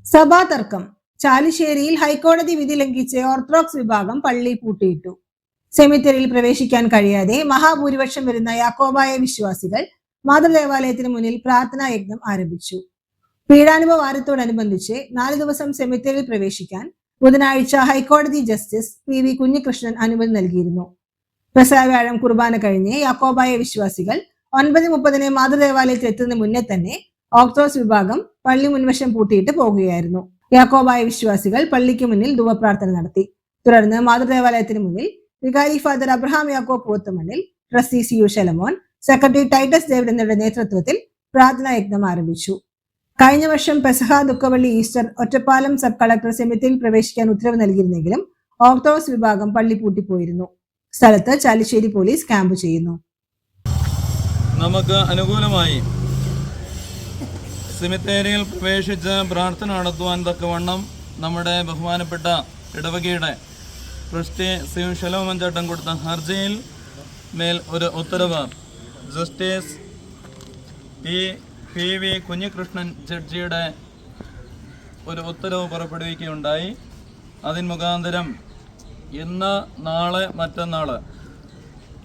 സഭാ തർക്കം. ചാലിശ്ശേരിയിൽ ഹൈക്കോടതി വിധി ലംഘിച്ച് ഓർത്തഡോക്സ് വിഭാഗം പള്ളി പൂട്ടിയിട്ടു. സെമിത്തേരിയിൽ പ്രവേശിക്കാൻ കഴിയാതെ മഹാഭൂരിപക്ഷം വരുന്ന യാക്കോബായ വിശ്വാസികൾ മാതൃദേവാലയത്തിന് മുന്നിൽ പ്രാർത്ഥനാ യജ്ഞം ആരംഭിച്ചു. പീഡാനുഭവ വാരത്തോടനുബന്ധിച്ച് 4 ദിവസം സെമിത്തേരിയിൽ പ്രവേശിക്കാൻ ബുധനാഴ്ച ഹൈക്കോടതി ജസ്റ്റിസ് PV കുഞ്ഞികൃഷ്ണൻ അനുമതി നൽകിയിരുന്നു. പെസഹവ്യാഴം കുർബാന കഴിഞ്ഞ് യാക്കോബായ വിശ്വാസികൾ 9:30 മാതൃദേവാലയത്തിൽ എത്തുന്നതിന് മുന്നേ തന്നെ ഓർത്തഡോക്സ് വിഭാഗം പള്ളി മുൻവശം പൂട്ടിയിട്ട് പോകുകയായിരുന്നു. യാക്കോബായ വിശ്വാസികൾ പള്ളിക്ക് മുന്നിൽ ധൂപപ്രാർത്ഥന നടത്തി. തുടർന്ന് മാതൃദേവാലയത്തിന് മുന്നിൽ വികാരി father Abraham Yakob Pothumannil, trustee CU Shalamon, secretary Titus David എന്നിവരുടെ നേതൃത്വത്തിൽ പ്രാർത്ഥനാ യജ്ഞം ആരംഭിച്ചു. കഴിഞ്ഞ വർഷം Pesaha, Dukhavelli, Easter Ottapalam sub collector സെമിത്തേരിയിൽ പ്രവേശിക്കാൻ ഉത്തരവ് നൽകിയിരുന്നെങ്കിലും ഓർത്തഡോക്സ് വിഭാഗം പള്ളി പൂട്ടിപ്പോയിരുന്നു. സ്ഥലത്ത് ചാലിശ്ശേരി പോലീസ് ക്യാമ്പ് ചെയ്യുന്നു. നമുക്ക് അനുകൂലമായി സെമിത്തേരിയിൽ പ്രവേശിച്ച് പ്രാർത്ഥന നടത്തുവാൻ തക്കവണ്ണം നമ്മുടെ ബഹുമാനപ്പെട്ട ഇടവകയുടെ ട്രസ്റ്റി CU ശലോമൻ ചേട്ടൻ കൊടുത്ത ഹർജിയിൽ മേൽ ഒരു ഉത്തരവ് ജസ്റ്റിസ് PV കുഞ്ഞികൃഷ്ണൻ ജഡ്ജിയുടെ ഒരു ഉത്തരവ് പുറപ്പെടുവിക്കുകയുണ്ടായി. അതിന് മുഖാന്തരം ഇന്ന്, നാളെ, മറ്റന്നാൾ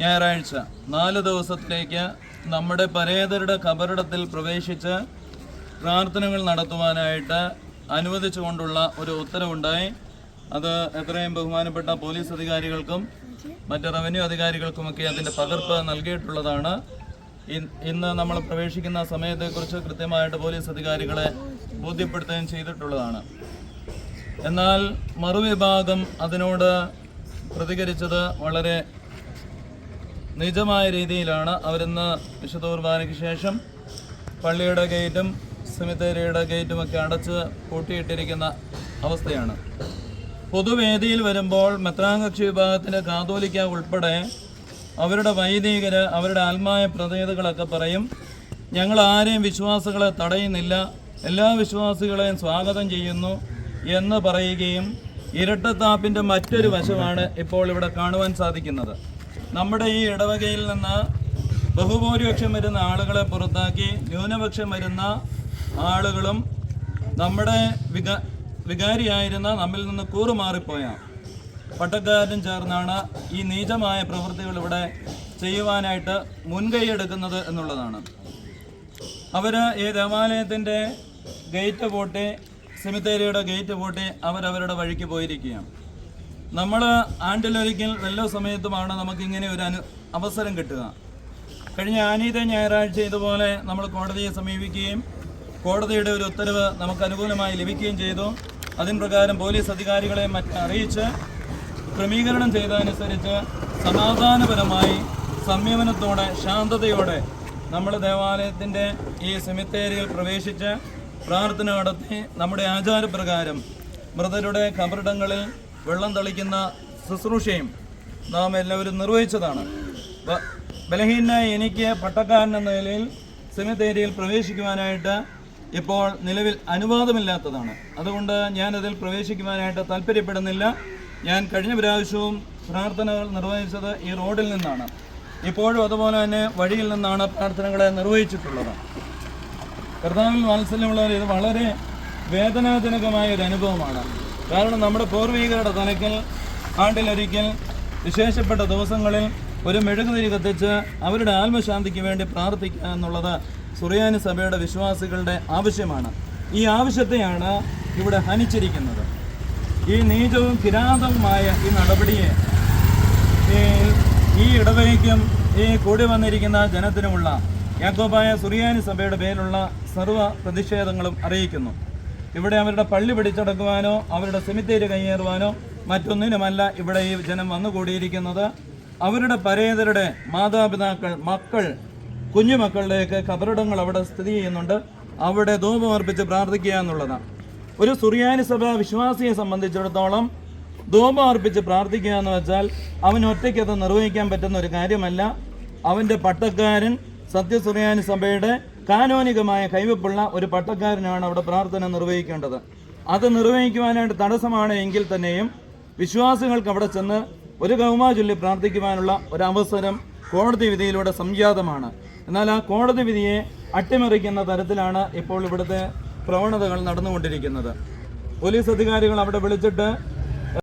ഞായറാഴ്ച 4 ദിവസത്തിലേക്ക് നമ്മുടെ പരേതരുടെ ഖബറിടത്തിൽ പ്രവേശിച്ച് പ്രാർത്ഥനകൾ നടത്തുവാനായിട്ട് അനുവദിച്ചുകൊണ്ടുള്ള ഒരു ഉത്തരവുണ്ടായി. അത് എത്രയും ബഹുമാനപ്പെട്ട പോലീസ് അധികാരികൾക്കും മറ്റ് റവന്യൂ അധികാരികൾക്കുമൊക്കെ അതിൻ്റെ പകർപ്പ് നൽകിയിട്ടുള്ളതാണ്. ഇന്ന് നമ്മൾ പ്രവേശിക്കുന്ന സമയത്തെക്കുറിച്ച് കൃത്യമായിട്ട് പോലീസ് അധികാരികളെ ബോധ്യപ്പെടുത്തുകയും ചെയ്തിട്ടുള്ളതാണ്. എന്നാൽ മറുവിഭാഗം അതിനോട് പ്രതികരിച്ചത് വളരെ നിജമായ രീതിയിലാണ്. അവരിന്ന് വിശുദ്ധ കുർബാനയ്ക്ക് ശേഷം പള്ളിയുടെ ഗേറ്റും സെമിത്തേരിയുടെ ഗേറ്റുമൊക്കെ അടച്ച് പൂട്ടിയിട്ടിരിക്കുന്ന അവസ്ഥയാണ്. പൊതുവേദിയിൽ വരുമ്പോൾ മെത്രാങ്കക്ഷി വിഭാഗത്തിൻ്റെ കാതോലിക്ക ഉൾപ്പെടെ അവരുടെ വൈദികര് അവരുടെ ആത്മായ പ്രതിനിധികളൊക്കെ പറയും, ഞങ്ങൾ ആരെയും വിശ്വാസികളെ തടയുന്നില്ല, എല്ലാ വിശ്വാസികളെയും സ്വാഗതം ചെയ്യുന്നു എന്ന് പറയുകയും ഇരട്ടത്താപ്പിൻ്റെ മറ്റൊരു വശമാണ് ഇപ്പോൾ ഇവിടെ കാണുവാൻ സാധിക്കുന്നത്. നമ്മുടെ ഈ ഇടവകയിൽ നിന്ന് ബഹുഭൂരിപക്ഷം വരുന്ന ആളുകളെ പുറത്താക്കി ന്യൂനപക്ഷം വരുന്ന ആളുകളും നമ്മുടെ വികാരിയായിരുന്ന നമ്മിൽ നിന്ന് കൂറുമാറിപ്പോയ പട്ടക്കാരും ചേർന്നാണ് ഈ നീചമായ പ്രവൃത്തികൾ ഇവിടെ ചെയ്യുവാനായിട്ട് മുൻകൈയെടുക്കുന്നത് എന്നുള്ളതാണ്. അവർ ഈ ദേവാലയത്തിൻ്റെ ഗേറ്റ് പൂട്ടി, സെമിത്തേരിയുടെ ഗേറ്റ് പൂട്ടി അവരവരുടെ വഴിക്ക് പോയിരിക്കുകയാണ്. നമ്മൾ ആണ്ടിലൊരിക്കൽ എല്ലാ സമയത്തുമാണ് നമുക്കിങ്ങനെ ഒരു അവസരം കിട്ടുക. കഴിഞ്ഞ ആനീത ഞായറാഴ്ച ഇതുപോലെ നമ്മൾ കോടതിയെ സമീപിക്കുകയും കോടതിയുടെ ഒരു ഉത്തരവ് നമുക്ക് അനുകൂലമായി ലഭിക്കുകയും ചെയ്തു. അതിന് പ്രകാരം പോലീസ് അധികാരികളെ അറിയിച്ച് ക്രമീകരണം ചെയ്തതനുസരിച്ച് സമാധാനപരമായി സംയമനത്തോടെ ശാന്തതയോടെ നമ്മൾ ദേവാലയത്തിൻ്റെ ഈ സെമിത്തേരിയിൽ പ്രവേശിച്ച് പ്രാർത്ഥന നടത്തി നമ്മുടെ ആചാരപ്രകാരം മൃതരുടെ ഖബറിടങ്ങളിൽ വെള്ളം തളിക്കുന്ന ശുശ്രൂഷയും നാം എല്ലാവരും നിർവഹിച്ചതാണ്. ബലഹീനായ എനിക്ക് പട്ടക്കാരൻ എന്ന നിലയിൽ സെമിത്തേരിയിൽ പ്രവേശിക്കുവാനായിട്ട് ഇപ്പോൾ നിലവിൽ അനുവാദമില്ലാത്തതാണ്. അതുകൊണ്ട് ഞാനതിൽ പ്രവേശിക്കുവാനായിട്ട് താല്പര്യപ്പെടുന്നില്ല. ഞാൻ കഴിഞ്ഞ പ്രാവശ്യവും പ്രാർത്ഥനകൾ നിർവഹിച്ചത് ഈ റോഡിൽ നിന്നാണ്. ഇപ്പോഴും അതുപോലെ തന്നെ വഴിയിൽ നിന്നാണ് പ്രാർത്ഥനകളെ നിർവഹിച്ചിട്ടുള്ളത്. കർത്താവിൽ വാത്സല്യമുള്ളവർ, ഇത് വളരെ വേദനാജനകമായ ഒരു അനുഭവമാണ്. കാരണം നമ്മുടെ പൂർവികരുടെ തലയ്ക്കൽ ആണ്ടിലൊരിക്കൽ വിശേഷപ്പെട്ട ദിവസങ്ങളിൽ ഒരു മെഴുകുതിരി കത്തിച്ച് അവരുടെ ആത്മശാന്തിക്ക് വേണ്ടി പ്രാർത്ഥിക്കുക എന്നുള്ളത് സുറിയാനി സഭയുടെ വിശ്വാസികളുടെ ആവശ്യമാണ്. ഈ ആവശ്യത്തെയാണ് ഇവിടെ ഹനിച്ചിരിക്കുന്നത്. ഈ നീചവും കിരാതവുമായ ഈ നടപടിയെ ഈ ഇടവകയ്ക്കും ഈ കൂടി വന്നിരിക്കുന്ന ജനത്തിനുമുള്ള യാക്കോബായ സുറിയാനി സഭയുടെ പേരിലുള്ള സർവ്വ പ്രതിഷേധങ്ങളും അറിയിക്കുന്നു. ഇവിടെ അവരുടെ പള്ളി പിടിച്ചടക്കുവാനോ അവരുടെ സെമിത്തേരി കയ്യേറുവാനോ മറ്റൊന്നിനുമല്ല ഇവിടെ ഈ ജനം വന്നുകൂടിയിരിക്കുന്നത്. അവരുടെ പരേതരുടെ മാതാപിതാക്കൾ, മക്കൾ, കുഞ്ഞുമക്കളുടെയൊക്കെ ഖബറിടങ്ങൾ അവിടെ സ്ഥിതി ചെയ്യുന്നുണ്ട്. അവിടെ ധൂപമർപ്പിച്ച് പ്രാർത്ഥിക്കുക എന്നുള്ളതാണ്. ഒരു സുറിയാനി സഭ വിശ്വാസിയെ സംബന്ധിച്ചിടത്തോളം ധൂപം അർപ്പിച്ച് പ്രാർത്ഥിക്കുക എന്ന് വെച്ചാൽ അവൻ ഒറ്റയ്ക്കത് നിർവഹിക്കാൻ പറ്റുന്ന ഒരു കാര്യമല്ല. അവൻ്റെ പട്ടക്കാരൻ സത്യസുറിയാനി സഭയുടെ കാനോനികമായ കൈവപ്പുള്ള ഒരു പട്ടക്കാരനാണ് അവിടെ പ്രാർത്ഥന നിർവഹിക്കേണ്ടത്. അത് നിർവഹിക്കുവാനായിട്ട് തടസ്സമാണ് എങ്കിൽ തന്നെയും വിശ്വാസികൾക്ക് അവിടെ ചെന്ന് ഒരു കൗമാ ചൊല്ലി പ്രാർത്ഥിക്കുവാനുള്ള ഒരവസരം കോടതി വിധിയിലൂടെ സംജാതമാണ്. എന്നാൽ ആ കോടതി വിധിയെ അട്ടിമറിക്കുന്ന തരത്തിലാണ് ഇപ്പോൾ ഇവിടുത്തെ പ്രവണതകൾ നടന്നുകൊണ്ടിരിക്കുന്നത്. പോലീസ് അധികാരികൾ അവിടെ വിളിച്ചിട്ട്